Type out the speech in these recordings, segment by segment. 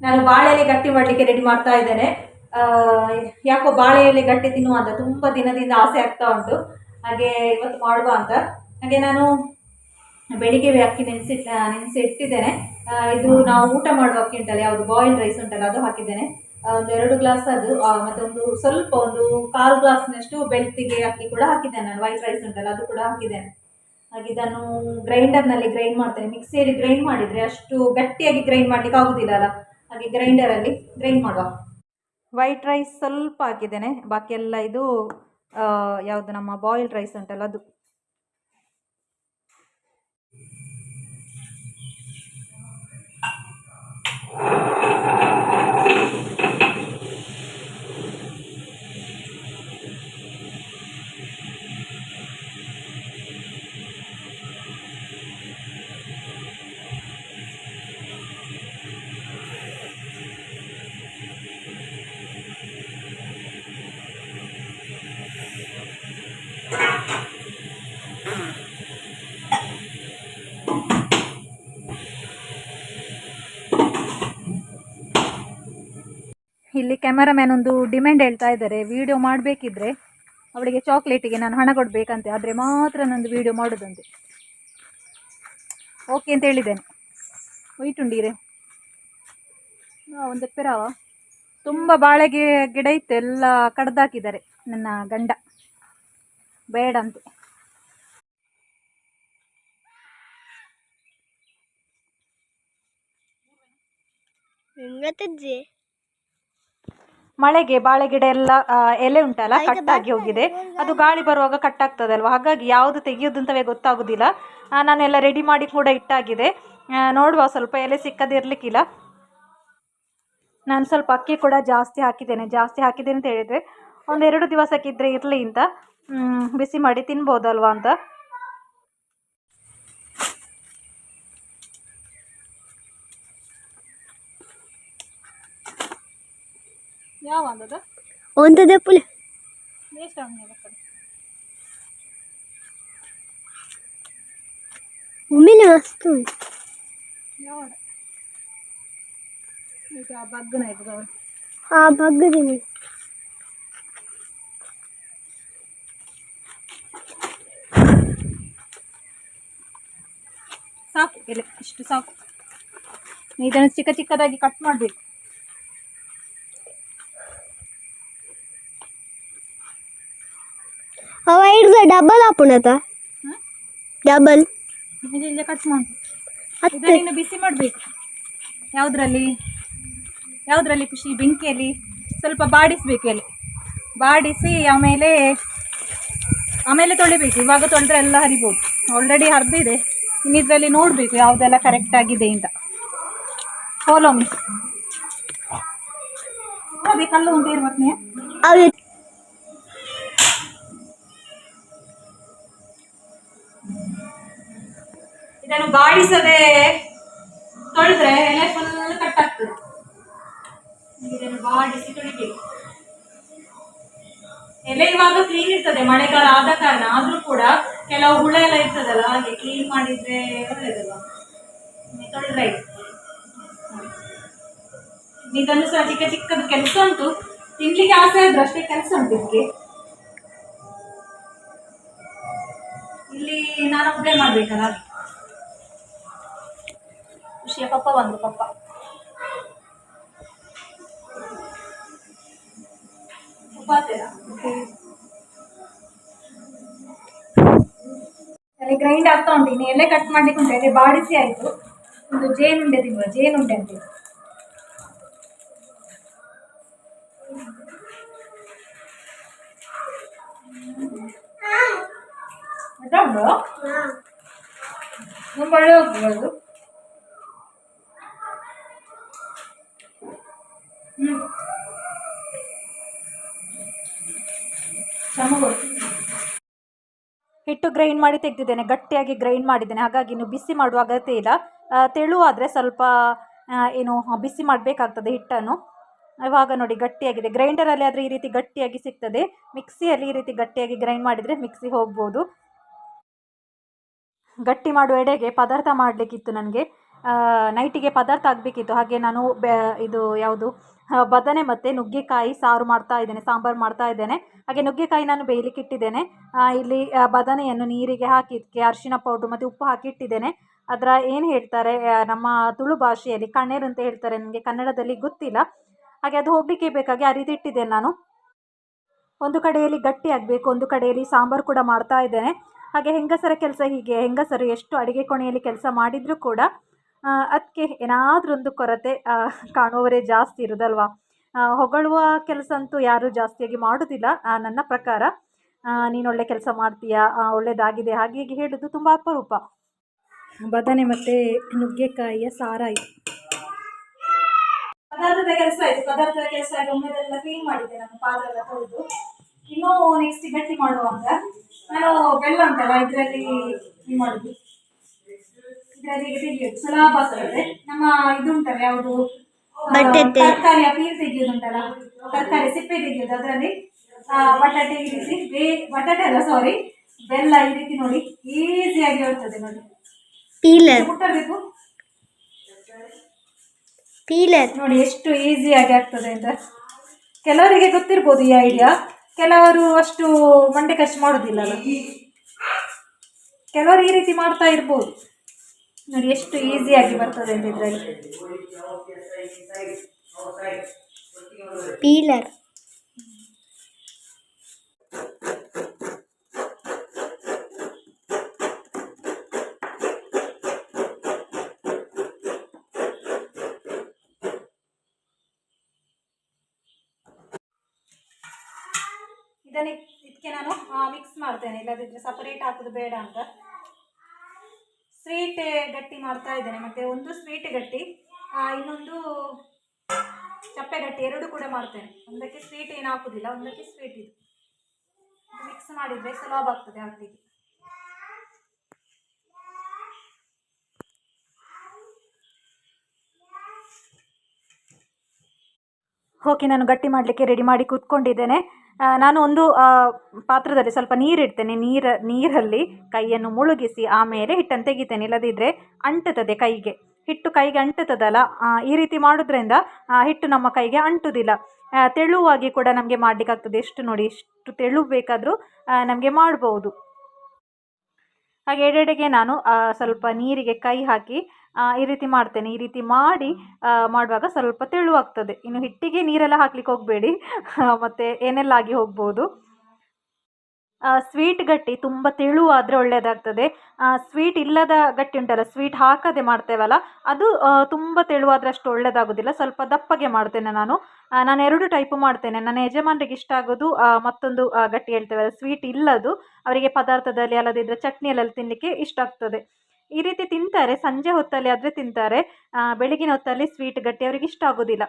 ನಾನು ಬಾಳೆ ಎಲೆ ಗಟ್ಟಿ ಮಾಡಲಿಕ್ಕೆ ರೆಡಿ ಮಾಡ್ತಾ ಇದ್ದೇನೆ. ಯಾಕೋ ಬಾಳೆ ಎಲೆ ಗಟ್ಟಿ ತಿನ್ನುವ ಅಂತ ತುಂಬ ದಿನದಿಂದ ಆಸೆ ಆಗ್ತಾ ಉಂಟು. ಹಾಗೆ ಇವತ್ತು ಮಾಡುವ ಅಂತ. ಹಾಗೆ ನಾನು ಬೆಳಿಗ್ಗೆ ಅಕ್ಕಿ ನೆನೆಸಿ ಇಟ್ಟಿದ್ದೇನೆ. ಇದು ನಾವು ಊಟ ಮಾಡುವ ಅಕ್ಕಿ ಉಂಟಲ್ಲ, ಯಾವುದು ಬಾಯ್ಲ್ಡ್ ರೈಸ್ ಉಂಟಲ್ಲ ಅದು ಹಾಕಿದ್ದೇನೆ. ಒಂದು 2 ಗ್ಲಾಸ್ ಅದು, ಮತ್ತು ಒಂದು ಸ್ವಲ್ಪ ಒಂದು 1/4 ಗ್ಲಾಸ್ನಷ್ಟು ಬೆಳ್ತಿಗೆ ಅಕ್ಕಿ ಕೂಡ ಹಾಕಿದ್ದೇನೆ. ನಾನು ವೈಟ್ ರೈಸ್ ಉಂಟಲ್ಲ ಅದು ಕೂಡ ಹಾಕಿದ್ದೇನೆ. ಹಾಗೆ ಇದನ್ನು ಗ್ರೈಂಡರ್ನಲ್ಲಿ ಗ್ರೈಂಡ್ ಮಾಡ್ತೇನೆ. ಮಿಕ್ಸಿಯಲ್ಲಿ ಗ್ರೈಂಡ್ ಮಾಡಿದರೆ ಅಷ್ಟು ಗಟ್ಟಿಯಾಗಿ ಗ್ರೈಂಡ್ ಮಾಡಲಿಕ್ಕೆ ಆಗೋದಿಲ್ಲ ಅಲ್ಲ, ಹಾಗೆ ಗ್ರೈಂಡರಲ್ಲಿ ಗ್ರೈಂಡ್ ಮಾಡುವ. ವೈಟ್ ರೈಸ್ ಸ್ವಲ್ಪ ಹಾಕಿದ್ದೇನೆ, ಬಾಕಿ ಎಲ್ಲ ಇದು ಯಾವುದು ನಮ್ಮ ಬಾಯ್ಲ್ಡ್ ರೈಸ್ ಉಂಟಲ್ಲ ಅದು. ಇಲ್ಲಿ ಕ್ಯಾಮರಾಮ್ಯಾನ್ ಒಂದು ಡಿಮ್ಯಾಂಡ್ ಹೇಳ್ತಾ ಇದ್ದಾರೆ, ವಿಡಿಯೋ ಮಾಡಬೇಕಿದ್ರೆ ಅವಳಿಗೆ ಚಾಕ್ಲೇಟಿಗೆ ನಾನು ಹಣ ಕೊಡಬೇಕಂತೆ, ಆದರೆ ಮಾತ್ರ ನಂದು ವಿಡಿಯೋ ಮಾಡೋದಂತೆ. ಓಕೆ ಅಂತ ಹೇಳಿದ್ದೇನೆ. ಒಯ್ಟುಂಡೀರೆ ಒಂದು ಪೆರಾವ ತುಂಬ ಬಾಳೆ ಗಿಡ ಇತ್ತು, ಎಲ್ಲ ಕಡ್ದಾಕಿದ್ದಾರೆ ನನ್ನ ಗಂಡ, ಬೇಡ ಅಂತೆ. ಮಳೆಗೆ ಬಾಳೆ ಗಿಡ ಎಲ್ಲ ಎಲೆ ಉಂಟಲ್ಲ ಕಟ್ಟಾಗಿ ಹೋಗಿದೆ. ಅದು ಗಾಳಿ ಬರುವಾಗ ಕಟ್ಟಾಗ್ತದಲ್ವ, ಹಾಗಾಗಿ ಯಾವುದು ತೆಗೆಯೋದು ಅಂತವೇ ಗೊತ್ತಾಗೋದಿಲ್ಲ. ನಾನೆಲ್ಲ ರೆಡಿ ಮಾಡಿ ಕೂಡ ಇಟ್ಟಾಗಿದೆ. ನೋಡುವ, ಸ್ವಲ್ಪ ಎಲೆ ಸಿಕ್ಕದಿರಲಿಕ್ಕಿಲ್ಲ. ನಾನು ಸ್ವಲ್ಪ ಅಕ್ಕಿ ಕೂಡ ಜಾಸ್ತಿ ಹಾಕಿದ್ದೇನೆ ಅಂತ ಹೇಳಿದರೆ 1-2 ದಿವಸಕ್ಕಿದ್ರೆ ಇರಲಿ ಅಂತ, ಬಿಸಿ ಮಾಡಿ ತಿನ್ಬೋದಲ್ವಾ ಅಂತ. ಯಾವ ಒಂದದ ಪುಲ್ ಒಮ್ಮೆಲೆ ಮಸ್ತು ಬಗ್ಗನ ಬಗ್ಗದೀನಿ. ಸಾಕು ಎಲೆ, ಇಷ್ಟು ಸಾಕು. ಇದನ್ನು ಚಿಕ್ಕ ಚಿಕ್ಕದಾಗಿ ಕಟ್ ಮಾಡಬೇಕು. ಡಬಲ್ ಹಾಪುಣತ ಡಬಲ್ ಕಟ್ ಮಾಡಿ ಇನ್ನು ಬಿಸಿ ಮಾಡಬೇಕು. ಯಾವುದರಲ್ಲಿ ಖುಷಿ? ಬೆಂಕಿಯಲ್ಲಿ ಸ್ವಲ್ಪ ಬಾಡಿಸಬೇಕು. ಎಲೆ ಬಾಡಿಸಿ ಆಮೇಲೆ ತೊಳಿಬೇಕು. ಇವಾಗ ತೊಳೆದ್ರೆ ಎಲ್ಲ ಹರಿಬೋದು. ಆಲ್ರೆಡಿ ಹರಿದಿದೆ, ಇನ್ನಿದ್ರಲ್ಲಿ ನೋಡಬೇಕು ಯಾವುದೆಲ್ಲ ಕರೆಕ್ಟ್ ಆಗಿದೆ ಅಂತ. Follow me. ಅದೇ ಕಲ್ಲು ಉಂಟು ಇರ್ಬೇಕು. ಇದನ್ನು ಬಾಡಿಸದೆ ತೊಳೆದ್ರೆ ಎಲೆ ಫುಲ್ ಕಟ್ಟಾಗ್ತದೆ. ಇದನ್ನು ಬಾಡಿಸಿ ತೊಳಿಬೇಕು. ಎಲೆ ಇವಾಗ ಕ್ಲೀನ್ ಇರ್ತದೆ, ಮಳೆಗಾಲ ಆದ ಕಾರಣ. ಆದ್ರೂ ಕೂಡ ಕೆಲವು ಹುಳ ಎಲ್ಲ ಇರ್ತದಲ್ಲ, ಹಾಗೆ ಕ್ಲೀನ್ ಮಾಡಿದ್ರೆ ಒಳ್ಳೇದಲ್ಲ. ತೊಳೆದ್ರೆ ಇದನ್ನು ಸಹ ಚಿಕ್ಕ ಚಿಕ್ಕದು ಕೆಲಸ ಉಂಟು. ತಿನ್ಲಿಕ್ಕೆ ಆಸೆ ಆದ್ರೂ ಅಷ್ಟೇ ಕೆಲಸ ಉಂಟು ಇದಕ್ಕೆ. ಇಲ್ಲಿ ನಾನು ಒಬ್ಬಳೇ ಮಾಡ್ಬೇಕಲ್ಲ, ಖುಷಿಯ ಪಪ್ಪ ಬಂದು ಗ್ರೈಂಡ್ ಆಗ್ತಾ ಉಂಟು. ಇನ್ನು ಎಲೆ ಕಟ್ ಮಾಡ್ಲಿಕ್ಕೆ ಉಂಟು. ಎಲೆ ಬಾಡಿಸಿ ಆಯ್ತು. ಒಂದು ಜೇನುಂಡೆ ತಿನ್ನುವ, ಜೇನುಂಡೆ ಅಂತ ತುಂಬ ಒಳ್ಳೆ ಹೋಗ್ತದೆ ಅದು. ಹಿಟ್ಟು ಗ್ರೈಂಡ್ ಮಾಡಿ ತೆಗೆದಿದ್ದೇನೆ, ಗಟ್ಟಿಯಾಗಿ ಗ್ರೈಂಡ್ ಮಾಡಿದ್ದೇನೆ. ಹಾಗಾಗಿ ಇನ್ನು ಬಿಸಿ ಮಾಡುವ ಅಗತ್ಯ ಇಲ್ಲ. ತೆಳುವಾದರೆ ಸ್ವಲ್ಪ ಬಿಸಿ ಮಾಡಬೇಕಾಗ್ತದೆ ಹಿಟ್ಟನ್ನು. ಇವಾಗ ನೋಡಿ ಗಟ್ಟಿಯಾಗಿದೆ. ಗ್ರೈಂಡರಲ್ಲಿ ಆದರೆ ಈ ರೀತಿ ಗಟ್ಟಿಯಾಗಿ ಸಿಗ್ತದೆ. ಮಿಕ್ಸಿಯಲ್ಲಿ ಈ ರೀತಿ ಗಟ್ಟಿಯಾಗಿ ಗ್ರೈಂಡ್ ಮಾಡಿದರೆ ಮಿಕ್ಸಿ ಹೋಗ್ಬೋದು. ಗಟ್ಟಿ ಮಾಡುವ ಎಡೆಗೆ ಪದಾರ್ಥ ಮಾಡಲಿಕ್ಕಿತ್ತು ನನಗೆ. ನೈಟಿಗೆ ಪದಾರ್ಥ ಆಗಬೇಕಿತ್ತು. ಹಾಗೆ ನಾನು ಇದು ಯಾವುದು ಬದನೆ ಮತ್ತು ನುಗ್ಗೆಕಾಯಿ ಸಾರು ಮಾಡ್ತಾ ಇದ್ದೇನೆ, ಸಾಂಬಾರು ಮಾಡ್ತಾ ಇದ್ದೇನೆ. ಹಾಗೆ ನುಗ್ಗೆಕಾಯಿ ನಾನು ಬೇಯಲಿಕ್ಕೆ ಇಟ್ಟಿದ್ದೇನೆ. ಇಲ್ಲಿ ಬದನೆಯನ್ನು ನೀರಿಗೆ ಹಾಕಿ ಇದಕ್ಕೆ ಅರಿಶಿನ ಪೌಡ್ರು ಮತ್ತು ಉಪ್ಪು ಹಾಕಿ ಇಟ್ಟಿದ್ದೇನೆ. ಅದರ ಏನು ಹೇಳ್ತಾರೆ ನಮ್ಮ ತುಳು ಭಾಷೆಯಲ್ಲಿ ಕಣ್ಣೀರು ಅಂತ ಹೇಳ್ತಾರೆ, ನನಗೆ ಕನ್ನಡದಲ್ಲಿ ಗೊತ್ತಿಲ್ಲ. ಹಾಗೆ ಅದು ಹೋಗಲಿಕ್ಕೆ ಬೇಕಾಗಿ ಆ ರೀತಿ ಇಟ್ಟಿದ್ದೇನೆ ನಾನು. ಒಂದು ಕಡೆಯಲ್ಲಿ ಗಟ್ಟಿ ಆಗಬೇಕು, ಒಂದು ಕಡೆಯಲ್ಲಿ ಸಾಂಬಾರು ಕೂಡ ಮಾಡ್ತಾ ಇದ್ದೇನೆ. ಹಾಗೆ ಹೆಂಗಸರ ಕೆಲಸ ಹೀಗೆ, ಹೆಂಗಸರು ಎಷ್ಟು ಅಡುಗೆ ಕೋಣೆಯಲ್ಲಿ ಕೆಲಸ ಮಾಡಿದರೂ ಕೂಡ ಅದಕ್ಕೆ ಏನಾದರೂ ಒಂದು ಕೊರತೆ ಕಾಣುವವರೇ ಜಾಸ್ತಿ ಇರೋದಲ್ವಾ. ಹೊಗಳುವ ಕೆಲಸ ಅಂತೂ ಯಾರೂ ಜಾಸ್ತಿಯಾಗಿ ಮಾಡೋದಿಲ್ಲ ನನ್ನ ಪ್ರಕಾರ. ನೀನು ಒಳ್ಳೆ ಕೆಲಸ ಮಾಡ್ತೀಯಾ, ಒಳ್ಳೆಯದಾಗಿದೆ ಹಾಗೆ ಹೀಗೆ ಹೇಳೋದು ತುಂಬ ಅಪರೂಪ. ಬದನೆ ಮತ್ತು ನುಗ್ಗೆಕಾಯಿಯ ಸಾರಾಯಿತು. ಪದಾರ್ಥದ ಕೆಲಸ ಆಯಿತು. ಪದಾರ್ಥದ ಕೆಲಸ ಆಗಿ ಒಮ್ಮೆದೆಲ್ಲ ಕ್ಲೀನ್ ಮಾಡಿದ್ದೆ ನಾನು, ಪಾತ್ರೆ ಎಲ್ಲ ತೊಳೆದು. ಇನ್ನೂ ನೆಕ್ಸ್ಟ್ ಗಟ್ಟಿ ಮಾಡುವ ಅಂತ ನಾನು ಬೆಲ್ಲ ಉಂಟಲ್ಲ ಇದರಲ್ಲಿ ಕ್ಲೀನ್ ಮಾಡೋದು. ಇದರಲ್ಲಿ ತೆಗಿಯೋದು ಸುಲಭ ಆಗ್ತದೆ. ನಮ್ಮ ಇದು ಉಂಟಲ್ಲ ಯಾವುದು ತರಕಾರಿಯ ಪೀಲ್ ತೆಗಿಯೋದುಂಟಲ್ಲ, ತರಕಾರಿ ಸಿಪ್ಪೆ ತೆಗಿಯೋದು, ಅದರಲ್ಲಿ ಬಟಾಟೆ ಈ ರೀತಿ ಬಟಾಟೆ ಅಲ್ಲ ಸಾರಿ ಬೆಲ್ಲ ಈ ರೀತಿ ನೋಡಿ ಈಸಿಯಾಗಿ ಬರ್ತದೆ ನೋಡಿ. ಮುಟ್ಟಬೇಕು ನೋಡಿ ಎಷ್ಟು ಈಸಿಯಾಗಿ ಆಗ್ತದೆ ಅಂತ. ಕೆಲವರಿಗೆ ಗೊತ್ತಿರ್ಬೋದು ಈ ಐಡಿಯಾ, ಕೆಲವರು ಅಷ್ಟು ಮಂಡೆ ಖರ್ಚು ಮಾಡೋದಿಲ್ಲಲ್ಲ. ಕೆಲವರು ಈ ರೀತಿ ಮಾಡ್ತಾ ಇರ್ಬೋದು. ನೋಡಿ ಎಷ್ಟು ಈಸಿಯಾಗಿ ಬರ್ತದೆ ಅಂತ ಇದರಲ್ಲಿ. ಪೀಲರ್ ಇದಕ್ಕೆ ನಾನು ಮಿಕ್ಸ್ ಮಾಡ್ತೇನೆ, ಇಲ್ಲದಿದ್ದರೆ ಸಪರೇಟ್ ಹಾಕೋದು ಬೇಡ ಅಂತ. ಸ್ವೀಟ್ ಗಟ್ಟಿ ಮಾಡ್ತಾ ಇದ್ದೇನೆ, ಮತ್ತು ಒಂದು ಸ್ವೀಟ್ ಗಟ್ಟಿ ಇನ್ನೊಂದು ಚಪ್ಪೆ ಗಟ್ಟಿ ಎರಡು ಕೂಡ ಮಾಡ್ತೇನೆ. ಒಂದಕ್ಕೆ ಸ್ವೀಟ್ ಏನು ಹಾಕೋದಿಲ್ಲ, ಒಂದಕ್ಕೆ ಸ್ವೀಟ್ ಇದು ಮಿಕ್ಸ್ ಮಾಡಿದರೆ ಸುಲಭ ಆಗ್ತದೆ ಹಾಕಲಿಕ್ಕೆ. ಓಕೆ, ನಾನು ಗಟ್ಟಿ ಮಾಡಲಿಕ್ಕೆ ರೆಡಿ ಮಾಡಿ ಕೂತ್ಕೊಂಡಿದ್ದೇನೆ. ನಾನು ಒಂದು ಪಾತ್ರದಲ್ಲಿ ಸ್ವಲ್ಪ ನೀರಿಡ್ತೇನೆ. ನೀರಲ್ಲಿ ಕೈಯನ್ನು ಮುಳುಗಿಸಿ ಆಮೇಲೆ ಹಿಟ್ಟನ್ನು ತೆಗಿತೇನೆ, ಇಲ್ಲದಿದ್ದರೆ ಅಂಟುತ್ತದೆ ಕೈಗೆ. ಹಿಟ್ಟು ಕೈಗೆ ಅಂಟುತ್ತದಲ್ಲ, ಈ ರೀತಿ ಮಾಡೋದ್ರಿಂದ ಹಿಟ್ಟು ನಮ್ಮ ಕೈಗೆ ಅಂಟುವುದಿಲ್ಲ. ತೆಳುವಾಗಿ ಕೂಡ ನಮಗೆ ಮಾಡಲಿಕ್ಕಾಗ್ತದೆ. ಎಷ್ಟು ನೋಡಿ, ಎಷ್ಟು ತೆಳು ಬೇಕಾದರೂ ನಮಗೆ ಮಾಡ್ಬೋದು. ಹಾಗೆ ಎಡೆಡೆಗೆ ನಾನು ಸ್ವಲ್ಪ ನೀರಿಗೆ ಕೈ ಹಾಕಿ ಈ ರೀತಿ ಮಾಡ್ತೇನೆ. ಈ ರೀತಿ ಮಾಡಿ ಮಾಡುವಾಗ ಸ್ವಲ್ಪ ತೆಳುವಾಗ್ತದೆ. ಇನ್ನು ಹಿಟ್ಟಿಗೆ ನೀರೆಲ್ಲ ಹಾಕ್ಲಿಕ್ಕೆ ಹೋಗಬೇಡಿ, ಮತ್ತು ಏನೆಲ್ಲ ಆಗಿ ಹೋಗ್ಬೋದು. ಸ್ವೀಟ್ ಗಟ್ಟಿ ತುಂಬ ತೆಳುವಾದರೆ ಒಳ್ಳೆಯದಾಗ್ತದೆ. ಸ್ವೀಟ್ ಇಲ್ಲದ ಗಟ್ಟಿ ಉಂಟಲ್ಲ, ಸ್ವೀಟ್ ಹಾಕದೆ ಮಾಡ್ತೇವಲ್ಲ, ಅದು ತುಂಬ ತೆಳುವಾದರೆ ಅಷ್ಟು ಒಳ್ಳೆಯದಾಗೋದಿಲ್ಲ. ಸ್ವಲ್ಪ ದಪ್ಪಗೆ ಮಾಡ್ತೇನೆ ನಾನು ಎರಡು ಟೈಪು ಮಾಡ್ತೇನೆ. ನನ್ನ ಯಜಮಾನರಿಗೆ ಇಷ್ಟ ಆಗೋದು ಮತ್ತೊಂದು ಗಟ್ಟಿ ಹೇಳ್ತೇವಲ್ಲ ಸ್ವೀಟ್ ಇಲ್ಲದು, ಅವರಿಗೆ ಪದಾರ್ಥದಲ್ಲಿ ಅಲ್ಲದಿದ್ದರೆ ಚಟ್ನಿಯಲ್ಲೆಲ್ಲ ತಿನ್ನಲಿಕ್ಕೆ ಇಷ್ಟ ಆಗ್ತದೆ. ಈ ರೀತಿ ತಿಂತಾರೆ, ಸಂಜೆ ಹೊತ್ತಲ್ಲಿ ಆದರೆ ತಿಂತಾರೆ. ಬೆಳಗಿನ ಹೊತ್ತಲ್ಲಿ ಸ್ವೀಟ್ ಗಟ್ಟಿ ಅವರಿಗೆ ಇಷ್ಟ ಆಗೋದಿಲ್ಲ.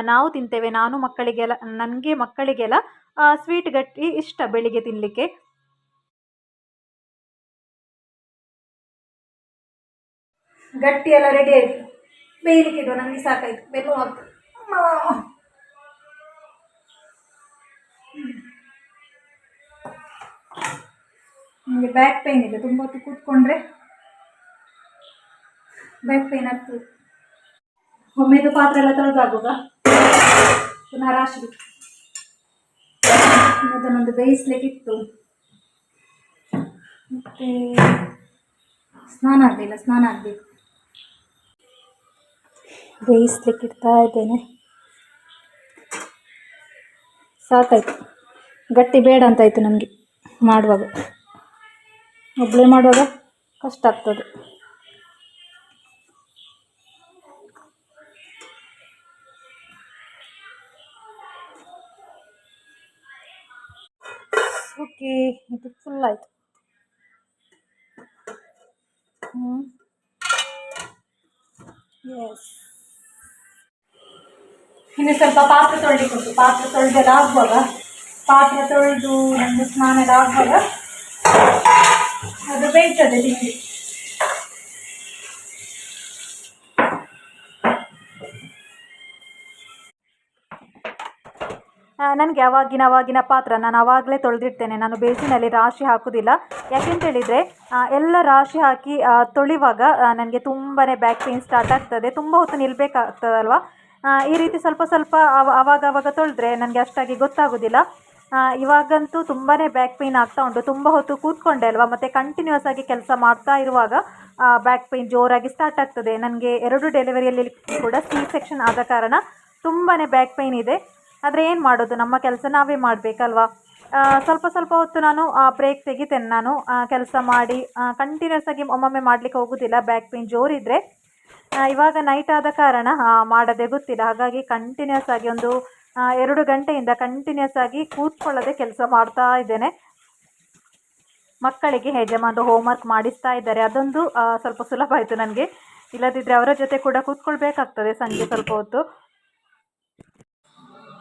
ನಾವು ತಿಂತೇವೆ, ನಾನು ಮಕ್ಕಳಿಗೆಲ್ಲ ಸ್ವೀಟ್ ಗಟ್ಟಿ ಇಷ್ಟ ಬೆಳಿಗ್ಗೆ ತಿನ್ನಲಿಕ್ಕೆ. ಗಟ್ಟಿ ಎಲ್ಲ ರೆಡಿ ಆಯಿತು, ಬೇಯಲಿಕ್ಕೆ ಇಡುವ. ನನಗೆ ಸಾಕಾಯಿತು, ಬೆನ್ನು ಆಗ್ತದೆ. ನನಗೆ ಬ್ಯಾಕ್ ಪೈನ್ ಇದೆ, ತುಂಬ ಹೊತ್ತು ಕೂತ್ಕೊಂಡ್ರೆ ಬ್ಯಾಕ್ ಪೈನ್ ಆಗ್ತದೆ. ಒಮ್ಮೆದು ಪಾತ್ರೆ ಎಲ್ಲ ತೊಳೆದಾಗುವಾಗ ಪುನಃ ರಾಶಿ ಅದನ್ನೊಂದು ಬೇಯಿಸ್ಲಿಕ್ಕಿತ್ತು. ಮತ್ತು ಸ್ನಾನ ಆಗಬೇಕು. ಬೇಯಿಸ್ಲಿಕ್ಕಿಡ್ತಾ ಇದ್ದೇನೆ. ಸಾಕಾಯಿತು, ಗಟ್ಟಿ ಬೇಡ ಅಂತಾಯಿತು ನನಗೆ. ಒಬ್ಬಳೇ ಮಾಡುವಾಗ ಕಷ್ಟ ಆಗ್ತದೆ. ಓಕೆ, ಇದು ಫುಲ್ ಆಯಿತು. ಎಸ್, ಇನ್ನು ಸ್ವಲ್ಪ ಪಾತ್ರೆ ತೊಳಿಲಿಕ್ಕುಂಟು. ಪಾತ್ರೆ ತೊಳೆದೆಲ್ಲ ಆಗುವಾಗ, ಪಾತ್ರೆ ತೊಳೆದು ನಮ್ಮದು ಸ್ನಾನ ಎಲ್ಲ ಆಗುವಾಗ ಅದು ಬೇಯ್ತದೆ ತಿಂಡಿ. ನನಗೆ ಅವಾಗಿನ ಪಾತ್ರ ನಾನು ಆವಾಗಲೇ ತೊಳೆದಿಡ್ತೇನೆ. ನಾನು ಬೇಸಿನಲ್ಲಿ ರಾಶಿ ಹಾಕೋದಿಲ್ಲ. ಯಾಕೆಂತೇಳಿದರೆ ಎಲ್ಲ ರಾಶಿ ಹಾಕಿ ತೊಳೆಯುವಾಗ ನನಗೆ ತುಂಬಾ ಬ್ಯಾಕ್ ಪೇಯ್ನ್ ಸ್ಟಾರ್ಟ್ ಆಗ್ತದೆ. ತುಂಬ ಹೊತ್ತು ನಿಲ್ಲಬೇಕಾಗ್ತದಲ್ವ. ಈ ರೀತಿ ಸ್ವಲ್ಪ ಸ್ವಲ್ಪ ಆವಾಗ ತೊಳೆದ್ರೆ ನನಗೆ ಅಷ್ಟಾಗಿ ಗೊತ್ತಾಗೋದಿಲ್ಲ. ಇವಾಗಂತೂ ತುಂಬಾ ಬ್ಯಾಕ್ ಪೇಯ್ನ್ ಆಗ್ತಾ ಉಂಟು. ತುಂಬ ಹೊತ್ತು ಕೂತ್ಕೊಂಡೆ ಅಲ್ವಾ, ಮತ್ತು ಕಂಟಿನ್ಯೂಸ್ ಆಗಿ ಕೆಲಸ ಮಾಡ್ತಾ ಇರುವಾಗ ಬ್ಯಾಕ್ ಪೇಯ್ನ್ ಜೋರಾಗಿ ಸ್ಟಾರ್ಟ್ ಆಗ್ತದೆ. ನನಗೆ 2 ಡೆಲಿವರಿಯಲ್ಲಿ ಕೂಡ ಸೆಕ್ಷನ್ ಆದ ಕಾರಣ ತುಂಬಾ ಬ್ಯಾಕ್ ಪೇಯ್ನ್ ಇದೆ. ಆದರೆ ಏನು ಮಾಡೋದು, ನಮ್ಮ ಕೆಲಸ ನಾವೇ ಮಾಡಬೇಕಲ್ವಾ. ಸ್ವಲ್ಪ ಸ್ವಲ್ಪ ಹೊತ್ತು ನಾನು ಬ್ರೇಕ್ ತೆಗಿತೇನೆ. ನಾನು ಕೆಲಸ ಮಾಡಿ ಕಂಟಿನ್ಯೂಸ್ ಆಗಿ ಒಮ್ಮೊಮ್ಮೆ ಮಾಡಲಿಕ್ಕೆ ಹೋಗೋದಿಲ್ಲ, ಬ್ಯಾಕ್ ಪೇಯ್ನ್ ಜೋರಿದ್ದರೆ. ಇವಾಗ ನೈಟ್ ಆದ ಕಾರಣ ಮಾಡೋದೇ ಗೊತ್ತಿಲ್ಲ. ಹಾಗಾಗಿ ಕಂಟಿನ್ಯೂಸ್ ಆಗಿ ಒಂದು 2 ಗಂಟೆಯಿಂದ ಕಂಟಿನ್ಯೂಸ್ ಆಗಿ ಕೂತ್ಕೊಳ್ಳದೆ ಕೆಲಸ ಮಾಡ್ತಾ ಇದ್ದೇನೆ. ಮಕ್ಕಳಿಗೆ ಯಜಮಾನರು ಹೋಮ್ವರ್ಕ್ ಮಾಡಿಸ್ತಾ ಇದ್ದಾರೆ. ಅದೊಂದು ಸ್ವಲ್ಪ ಸುಲಭ ಆಯಿತು ನನಗೆ. ಇಲ್ಲದಿದ್ದರೆ ಅವರ ಜೊತೆ ಕೂಡ ಕೂತ್ಕೊಳ್ಬೇಕಾಗ್ತದೆ ಸಂಜೆ ಸ್ವಲ್ಪ ಹೊತ್ತು.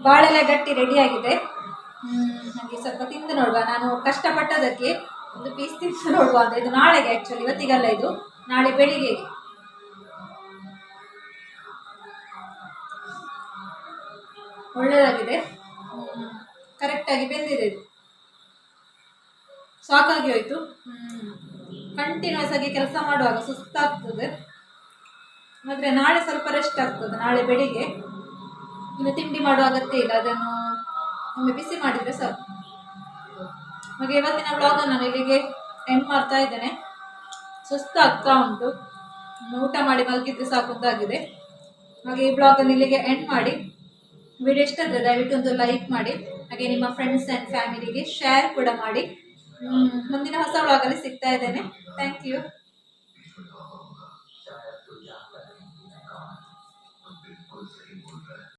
ಬಾಳೆಲೆ ಗಟ್ಟಿ ರೆಡಿಯಾಗಿದೆ. ನನಗೆ ಸ್ವಲ್ಪ ತಿಂದು ನೋಡುವ. ನಾನು ಕಷ್ಟಪಟ್ಟದಕ್ಕೆ ಒಂದು ಪೀಸ್ ತಿಂದು ನೋಡುವ ಅಂತ. ಇದು ನಾಳೆಗೆ, ಆ್ಯಕ್ಚುಲಿ ಇವತ್ತಿಗಲ್ಲ, ಇದು ನಾಳೆ ಬೆಳಿಗ್ಗೆಗೆ. ಒಳ್ಳೆಯದಾಗಿದೆ, ಕರೆಕ್ಟಾಗಿ ಬೆಂದಿದೆ. ಇದು ಸಾಕಾಗಿ ಹೋಯಿತು. ಕಂಟಿನ್ಯೂಸ್ ಆಗಿ ಕೆಲಸ ಮಾಡುವಾಗ ಸುಸ್ತಾಗ್ತದೆ. ಆದರೆ ನಾಳೆ ಸ್ವಲ್ಪ ರೆಸ್ಟ್ ಆಗ್ತದೆ. ನಾಳೆ ಬೆಳಿಗ್ಗೆ ಇನ್ನು ತಿಂಡಿ ಮಾಡುವ ಅಗತ್ಯ ಇಲ್ಲ, ಅದನ್ನು ಒಮ್ಮೆ ಬಿಸಿ ಮಾಡಿದರೆ ಸಾಕು. ಹಾಗೆ ಇವತ್ತಿನ ವ್ಲಾಗನ್ನು ನಾನು ಇಲ್ಲಿಗೆ ಎಂಡ್ ಮಾಡ್ತಾ ಇದ್ದೇನೆ. ಸುಸ್ತಾಗ್ತಾ ಉಂಟು, ಊಟ ಮಾಡಿ ಮಲಗಿದ್ರೆ ಸಾಕು ಅಂತಾಗಿದೆ. ಹಾಗೆ ಈ ಬ್ಲಾಗನ್ನು ಇಲ್ಲಿಗೆ ಎಂಡ್ ಮಾಡಿ. ವಿಡಿಯೋ ಇಷ್ಟ ಆದರೆ ದಯವಿಟ್ಟು ಒಂದು ಲೈಕ್ ಮಾಡಿ. ಹಾಗೆ ನಿಮ್ಮ ಫ್ರೆಂಡ್ಸ್ ಆ್ಯಂಡ್ ಫ್ಯಾಮಿಲಿಗೆ ಶೇರ್ ಕೂಡ ಮಾಡಿ. ಮುಂದಿನ ಹೊಸ ವ್ಲಾಗಲ್ಲಿ ಸಿಗ್ತಾ ಇದ್ದೇನೆ. Thank you.